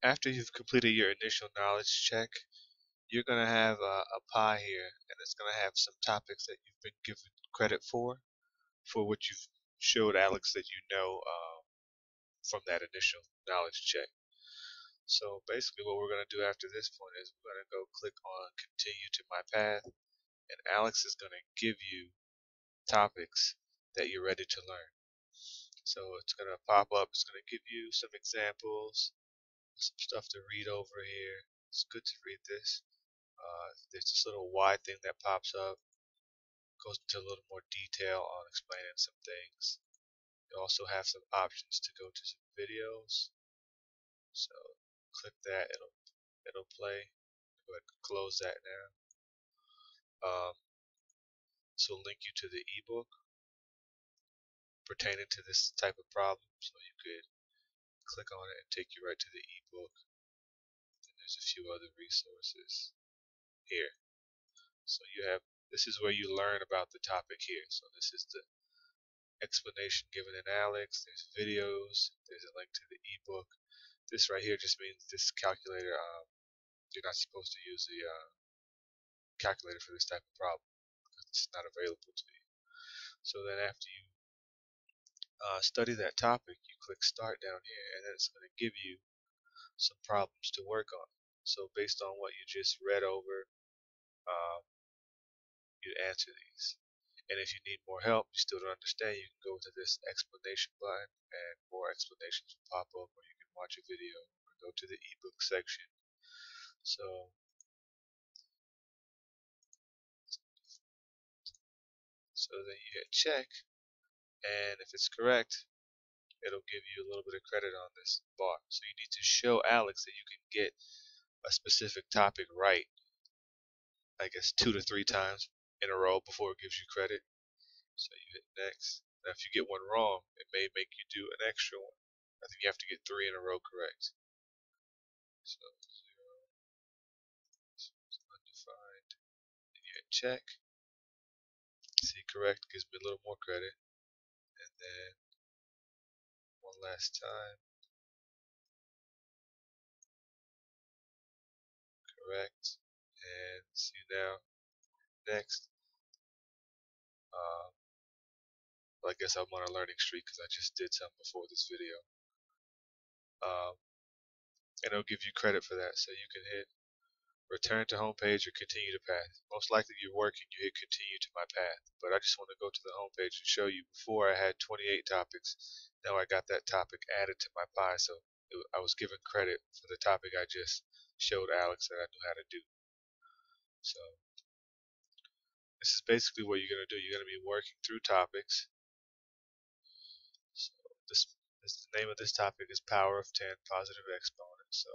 after you've completed your initial knowledge check, you're going to have a pie here, and it's going to have some topics that you've been given credit for what you've showed Alex that you know from that initial knowledge check. So basically what we're going to do after this point is we're going to go click on continue to my path, and Alex is going to give you topics that you're ready to learn. So it's going to pop up, it's going to give you some examples, some stuff to read over here. It's good to read this. There's this little Y thing that pops up, goes into a little more detail on explaining some things. You also have some options to go to some videos. So click that, it'll play. Go ahead and close that now. This will link you to the ebook pertaining to this type of problem. So you could click on it and take you right to the ebook. And there's a few other resources here. So this is where you learn about the topic here. So this is the explanation given in Alex. There's videos. There's a link to the ebook. This right here just means this calculator. You're not supposed to use the calculator for this type of problem because it's not available to you. So then after you study that topic, you click start down here, and then it's going to give you some problems to work on. So based on what you just read over, you answer these. And if you need more help, you still don't understand, you can go to this explanation button and more explanations will pop up, or you can watch a video or go to the ebook section. So then you hit check, and if it's correct, it'll give you a little bit of credit on this bar. So you need to show Alex that you can get a specific topic right, I guess 2 to 3 times in a row before it gives you credit. So you hit next. Now if you get one wrong, it may make you do an extra one. I think you have to get 3 in a row correct. So 0 is undefined. And you hit check. See, correct gives me a little more credit. And then one last time. Correct. And see now. Next. Well, I guess I'm on a learning streak because I just did something before this video. And it'll give you credit for that. So you can hit return to home page or continue to path. Most likely you're working, you hit continue to my path. But I just want to go to the home page and show you. Before I had 28 topics. Now I got that topic added to my pie. So I was given credit for the topic I just showed Alex that I knew how to do. So this is basically what you're going to do. You're going to be working through topics. So the name of this topic is Power of 10 Positive Exponents. So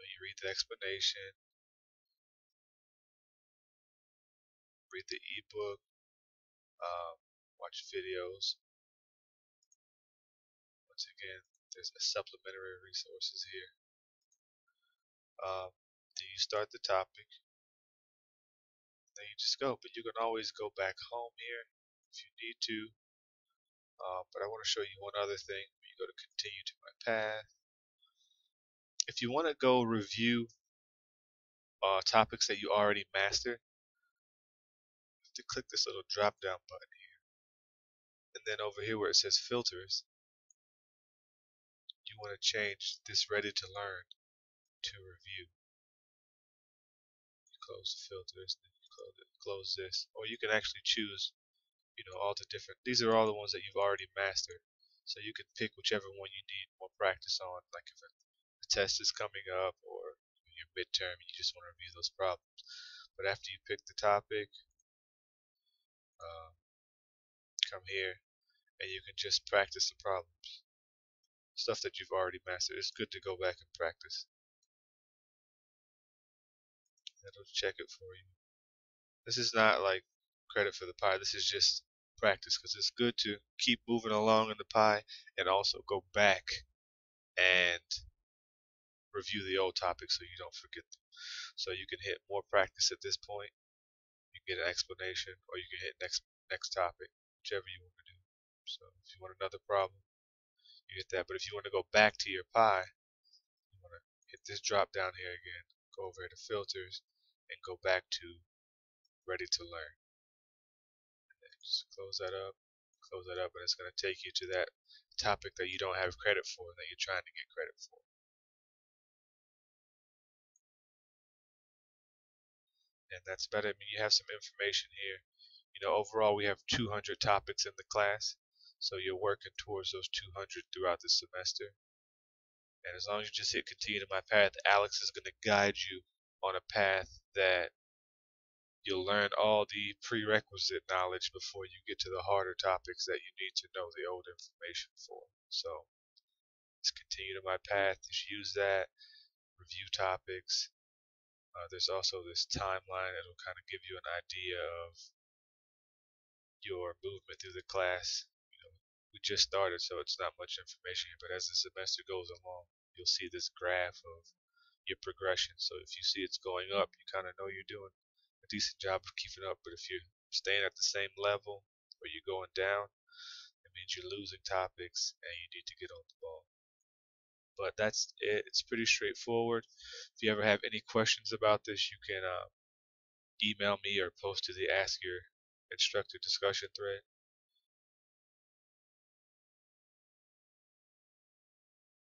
you read the explanation, read the ebook, watch videos. Once again, there's a supplementary resources here. Then you start the topic. Then you just go, but you can always go back home here if you need to. But I want to show you one other thing. You go to continue to my path. If you want to go review topics that you already mastered, you have to click this little drop down button here. And then over here where it says filters, you want to change this ready to learn to review. You close the filters, then you close this. Or you can actually choose, all the different, these are all the ones that you've already mastered. So you can pick whichever one you need more practice on, like if a test is coming up or your midterm and you just want to review those problems. But after you pick the topic, come here and you can just practice the problems. Stuff that you've already mastered. It's good to go back and practice. That'll check it for you. This is not like credit for the pie. This is just practice because it's good to keep moving along in the pie and also go back and review the old topics so you don't forget them. So you can hit more practice at this point. You can get an explanation, or you can hit next topic, whichever you want to do. So if you want another problem, you hit that. But if you want to go back to your pie, you want this drop down here again, go over to filters, and go back to ready to learn. Just close that up, and it's going to take you to that topic that you don't have credit for, that you're trying to get credit for. And that's better. I mean, you have some information here. Overall we have 200 topics in the class, so you're working towards those 200 throughout the semester. And as long as you just hit continue to my path, Alex is going to guide you on a path that you'll learn all the prerequisite knowledge before you get to the harder topics that you need to know the old information for. So just continue to my path, just use that, review topics. There's also this timeline that will kind of give you an idea of your movement through the class. We just started, so it's not much information here, but as the semester goes along, you'll see this graph of your progression. So if you see it's going up, you kind of know you're doing a decent job of keeping up. But if you're staying at the same level or you're going down, it means you're losing topics and you need to get on the ball. But that's it. It's pretty straightforward. If you ever have any questions about this, you can email me or post to the Ask Your Instructor discussion thread.